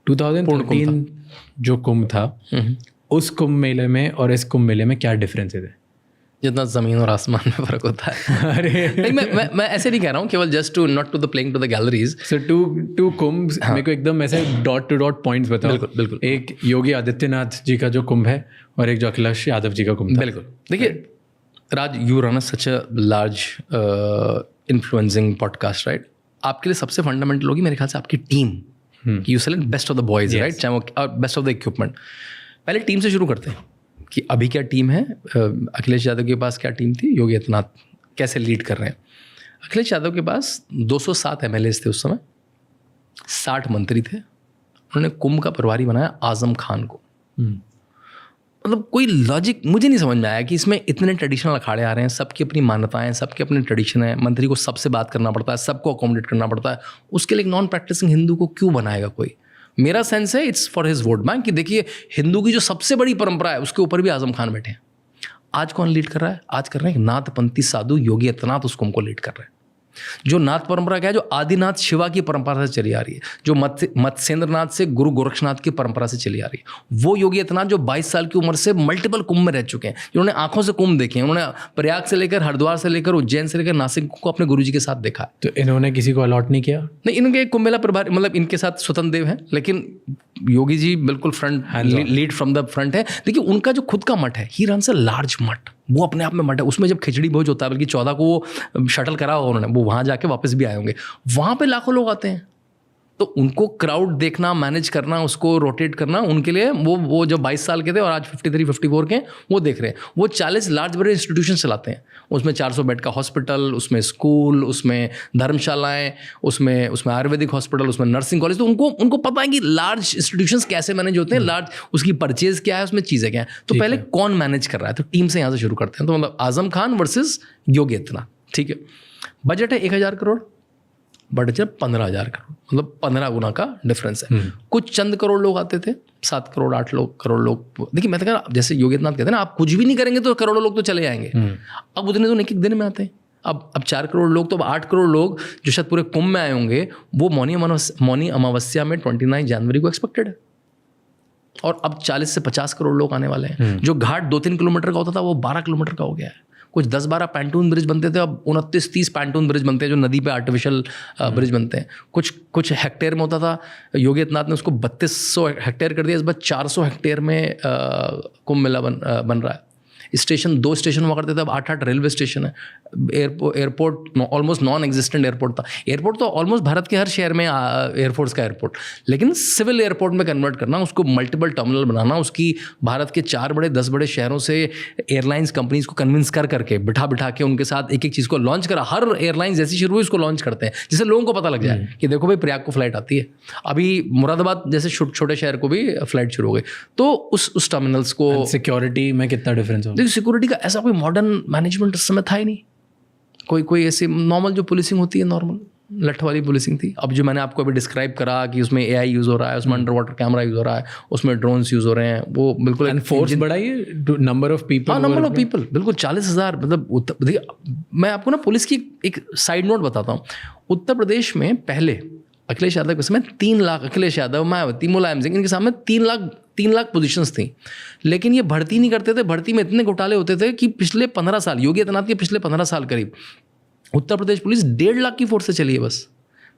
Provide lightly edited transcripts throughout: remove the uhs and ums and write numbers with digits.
2013 जो कुंभ था, उस कुंभ मेले में और इस कुंभ मेले में क्या डिफरेंस है? जितना ज़मीन और आसमान में फ़र्क होता है। अरे मैं ऐसे नहीं कह रहा हूँ, केवल just to not to the playing to the galleries. So to Kumbh मेरे को एकदम ऐसे डॉट टू डॉट पॉइंट्स बताओ। बिल्कुल बिल्कुल। एक योगी आदित्यनाथ जी का जो कुंभ है और एक जो अखिलेश यादव जी का कुंभ था। बिल्कुल। देखिए Raj, you run such a large influencing podcast, right? आपके लिए सबसे फंडामेंटल होगी मेरे ख्याल से आपकी team. You select best of the boys, right? चाहे वो बेस्ट ऑफ द इक्विपमेंट। पहले टीम से शुरू करते हैं कि अभी क्या टीम है। अखिलेश यादव के पास क्या टीम थी, योगी आदित्यनाथ कैसे लीड कर रहे हैं। अखिलेश यादव के पास 207 MLAs थे उस समय, 60 मंत्री थे। उन्होंने कुंभ का प्रभारी बनाया आजम खान को। मतलब कोई लॉजिक मुझे नहीं समझ में आया कि इसमें इतने ट्रेडिशनल अखाड़े आ रहे हैं, सबकी अपनी मान्यताएं, सबके अपने ट्रेडिशन है, मंत्री को सबसे बात करना पड़ता है, सबको अकोमोडेट करना पड़ता है। उसके लिए एक नॉन प्रैक्टिसिंग हिंदू को क्यों बनाएगा कोई? मेरा सेंस है it's for his vote bank कि देखिए हिंदू की जो सबसे बड़ी परंपरा है उसके ऊपर भी आजम खान बैठे हैं। आज कौन लीड कर रहा है? आज कर रहे हैं नाथपंथी साधु योगी आदित्यनाथ, उस कुंभ को लीड कर रहे हैं। जो नाथ परंपरा क्या है, जो आदिनाथ शिवा की परंपरा से चली आ रही है, जो मत्स्येंद्रनाथ से गुरु गोरक्षनाथ की परंपरा से चली आ रही है, वो योगी आदित्यनाथ जो 22 साल की उम्र से मल्टीपल कुंभ में रह चुके हैं, जिन्होंने आंखों से कुंभ देखे हैं, उन्होंने प्रयाग से लेकर हरिद्वार से लेकर उज्जैन से लेकर नासिक को अपने गुरुजी के साथ देखा है। तो इन्होंने किसी को अलॉट नहीं किया? नहीं, इनके कुंभ मेला प्रभारी मतलब इनके साथ स्वतंत्र देव हैं, लेकिन योगी जी बिल्कुल front lead from the front है। देखिए उनका जो खुद का मठ है, ही रन्स अ लार्ज मठ, वो अपने आप में मठ है। उसमें जब खिचड़ी भोज होता है, बल्कि 14 को वो शटल करा होगा उन्होंने, वो वहाँ जाके वापस भी आए होंगे। वहाँ पे लाखों लोग आते हैं, तो उनको क्राउड देखना, मैनेज करना, उसको रोटेट करना, उनके लिए वो जो 22 साल के थे और आज 53-54 के हैं, वो देख रहे हैं। वो 40 लार्ज बड़े इंस्टीट्यूशन चलाते हैं, उसमें 400 बेड का हॉस्पिटल, उसमें स्कूल, उसमें धर्मशालाएं, उसमें आयुर्वेदिक हॉस्पिटल, उसमें नर्सिंग कॉलेज। तो उनको पता है कि लार्ज इंस्टीट्यूशंस कैसे मैनेज होते हैं, लार्ज उसकी परचेज क्या है, उसमें चीज़ें क्या है। तो पहले कौन मैनेज कर रहा है, तो टीम से यहाँ से शुरू करते हैं। तो मतलब आजम खान वर्सेस योगी आदित्यनाथ, ठीक है। बजट है 1000 करोड़, बजट है 15,000 करोड़, मतलब 15 गुना का डिफरेंस है। कुछ चंद करोड़ लोग आते थे, 7 करोड़ 8 करोड़ लोग। देखिए मैं तो कह रहा, जैसे योगी आदित्यनाथ कहते हैं ना, आप कुछ भी नहीं करेंगे तो करोड़ों लोग तो चले जाएंगे। अब उतने तो एक दिन में आते हैं। अब 4 करोड़ लोग, तो अब 8 करोड़ लोग जो शायद पूरे कुंभ में आए होंगे, वो मौनी अमावस्या में 29 जनवरी को एक्सपेक्टेड है। और अब 40 से 50 करोड़ लोग आने वाले हैं। जो घाट 2-3 किलोमीटर का होता था, वो 12 किलोमीटर का हो गया है। कुछ 10-12 पैंटून ब्रिज बनते थे, अब 29-30 पैंटून ब्रिज बनते हैं, जो नदी पे आर्टिफिशियल ब्रिज बनते हैं। कुछ हेक्टेयर में होता था, योगी आदित्यनाथ ने उसको 3200 हेक्टेयर कर दिया। इस बार 400 हेक्टेयर में कुंभ मेला बन रहा है। स्टेशन 2 स्टेशन हुआ करते थे, अब 8-8 रेलवे स्टेशन है। Airport almost non existent airport था। एयरपोर्ट तो ऑलमोस्ट भारत के हर शहर में एयरफोर्स का एयरपोर्ट, लेकिन सिविल एयरपोर्ट में कन्वर्ट करना, उसको मल्टीपल टर्मिनल बनाना, उसकी भारत के 4 बड़े 10 बड़े शहरों से एयरलाइंस कंपनीज को कन्विंस करके बिठा के उनके साथ एक चीज़ को लॉन्च करा। हर एयरलाइन जैसी शुरू हुई उसको लॉन्च करते हैं, जिससे लोगों को पता लग जाए कि देखो भाई प्रयाग को फ्लाइट आती है। अभी मुरादाबाद जैसे छोटे शहर को भी फ्लाइट शुरू हो गई। तो उस टर्मिनल्स को सिक्योरिटी में कितना डिफरेंस होगा? सिक्योरिटी का ऐसा कोई मॉडर्न मैनेजमेंट उस समय था ही नहीं। कोई ऐसी नॉर्मल जो पुलिसिंग होती है, नॉर्मल लठ वाली पुलिसिंग थी। अब जो मैंने आपको अभी डिस्क्राइब करा कि उसमें AI यूज़ हो रहा है, उसमें अंडर वाटर कैमरा यूज़ हो रहा है, उसमें ड्रोन्स यूज़ हो रहे हैं, वो बिल्कुल फोर्स बढ़ाइए, नंबर ऑफ पीपल। हाँ, नंबर ऑफ पीपल बिल्कुल 40,000। मतलब देखिए मैं आपको ना पुलिस की एक साइड नोट बताता हूँ। उत्तर प्रदेश में पहले अखिलेश यादव के समय 3 लाख, अखिलेश यादव, मायावती, मुलायम सिंह, इनके सामने 3 लाख पोजीशंस थी। लेकिन ये भर्ती नहीं करते थे। भर्ती में इतने घोटाले होते थे कि पिछले 15 साल, योगी आदित्यनाथ के पिछले 15 साल करीब, उत्तर प्रदेश पुलिस 1.5 लाख की फोर्स से चली है बस।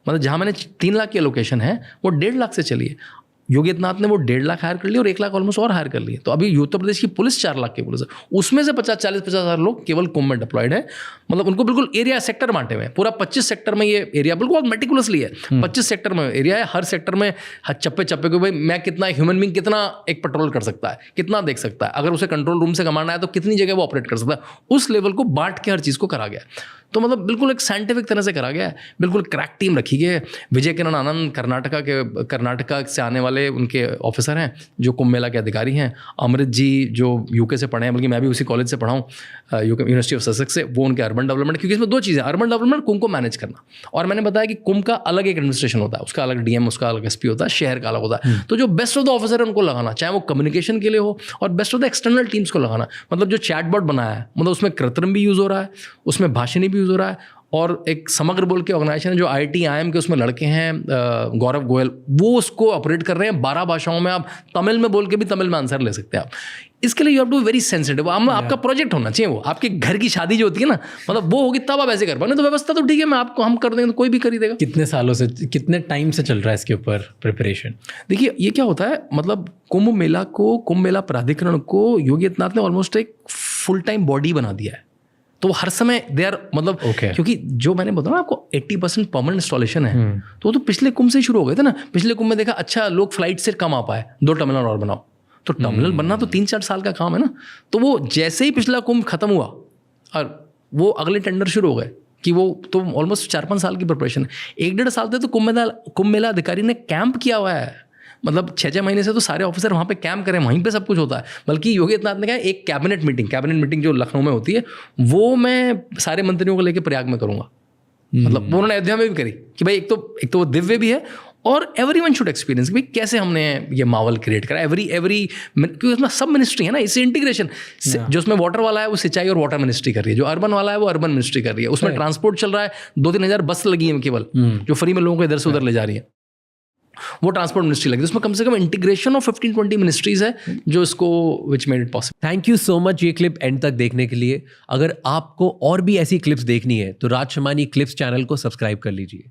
मतलब जहाँ मैंने 3 लाख की एलोकेशन है, वो 1.5 लाख से चली है। योगी आदित्यनाथ ने वो 1.5 लाख हायर कर लिए और 1 लाख ऑलमोस्ट और हायर कर लिए। तो अभी उत्तर प्रदेश की पुलिस 4 लाख की पुलिस है। उसमें से 40,000 लोग केवल कुंभ में डिप्लॉयड है। मतलब उनको बिल्कुल एरिया सेक्टर बांटे हुए हैं। पूरा 25 सेक्टर में ये एरिया बिल्कुल मेटिकुलसली है। 25 सेक्टर में एरिया है। हर सेक्टर में चप्पे को भाई मैं कितना ह्यूमन बीइंग कितना एक पेट्रोल कर सकता है, कितना देख सकता है, अगर उसे कंट्रोल रूम से कमाना है तो कितनी जगह वो ऑपरेट कर सकता है, उस लेवल को बांट के हर चीज़ को करा गया। तो मतलब बिल्कुल एक साइंटिफिक तरह से करा गया है। बिल्कुल क्रैक टीम रखी गई है। विजय किरण आनंद कर्नाटका से आने वाले उनके ऑफिसर हैं, जो कुंभ मेला के अधिकारी हैं। अमृत जी जो यूके से पढ़े हैं, बल्कि मैं भी उसी कॉलेज से पढ़ा हूँ, यूनिवर्सिटी ऑफ ससेक्स से, वो उनके अर्बन डेवलपमेंट, क्योंकि इसमें 2 चीज़ें, अर्बन डेवलपमेंट, कुंभ को मैनेज करना। और मैंने बताया कि कुंभ का अलग एक एडमिनिस्ट्रेशन होता है, उसका अलग DM, उसका अलग SP होता है, शहर का अलग होता है। तो जो बेस्ट ऑफ द ऑफिसर है उनको लगाना, चाहे वो कम्युनिकेशन के लिए हो, और best of the external teams को लगाना। मतलब जो चैटबॉट बनाया है, मतलब उसमें कृत्रिम भी यूज़ हो रहा है, उसमें भाषणी भी यूज़ हो रहा है, और एक समग्र बोल के ऑर्गेनाइजेशन है जो IIT IIM के उसमें लड़के हैं, गौरव गोयल, वो उसको ऑपरेट कर रहे हैं 12 भाषाओं में। आप तमिल में बोल के भी तमिल में आंसर ले सकते हैं आप। इसके लिए you have to very sensitive, आपका प्रोजेक्ट होना चाहिए, वो आपके घर की शादी जो होती है ना, मतलब वो होगी तब आप ऐसे कर पाए, तो व्यवस्था तो ठीक है मैं आपको हम कर देंगे तो कोई भी कर ही देगा। कितने सालों से, कितने टाइम से चल रहा है इसके ऊपर प्रिपरेशन? देखिए ये क्या होता है, मतलब कुंभ मेला प्राधिकरण को योगी आदित्यनाथ ने ऑलमोस्ट एक फुल टाइम बॉडी बना दिया है। तो हर समय दे आर मतलब क्योंकि जो मैंने बताया ना आपको 80% परमानेंट इंस्टॉलेशन है, तो वो तो पिछले कुंभ से ही शुरू हो गए थे ना। पिछले कुंभ में देखा अच्छा लोग फ्लाइट से कम आ पाए, 2 टर्मिनल और बनाओ, तो टर्मिनल बनना तो 3-4 साल का काम है ना। तो वो जैसे ही पिछला कुंभ खत्म हुआ और वो अगले टेंडर शुरू हो गए कि वो तो ऑलमोस्ट 4-5 साल की प्रिपरेशन है। 1-1.5 साल तक तो कुंभ मेला अधिकारी ने कैंप किया हुआ है, मतलब 6-6 महीने से तो सारे ऑफिसर वहाँ पे कैंप करें, वहीं पे सब कुछ होता है। बल्कि योगी आदित्यनाथ ने कहा एक कैबिनेट मीटिंग जो लखनऊ में होती है वो मैं सारे मंत्रियों को लेकर प्रयाग में करूँगा। मतलब वो उन्होंने अयोध्या में भी करी कि भाई एक तो वो दिव्य भी है और एवरीवन शुड एक्सपीरियंस भाई कैसे हमने ये मावल क्रिएट करा। एवरी क्योंकि उसमें सब मिनिस्ट्री है ना, इससे इंटीग्रेशन। जो उसमें वाटर वाला है वो सिंचाई और वाटर मिनिस्ट्री कर रही है, जो अर्बन वाला है वो अर्बन मिनिस्ट्री कर रही है। उसमें ट्रांसपोर्ट चल रहा है, 2-3 हज़ार बस लगी है केवल जो फ्री में लोगों को इधर से उधर ले जा रही है, वो ट्रांसपोर्ट मिनिस्ट्री लगी। उसमें कम से कम इंटीग्रेशन ऑफ 15-20 मिनिस्ट्रीज है जो इसको which made it possible. Thank you so much ये क्लिप एंड तक देखने के लिए। अगर आपको और भी ऐसी क्लिप्स देखनी है तो राज शमानी क्लिप्स चैनल को सब्सक्राइब कर लीजिए।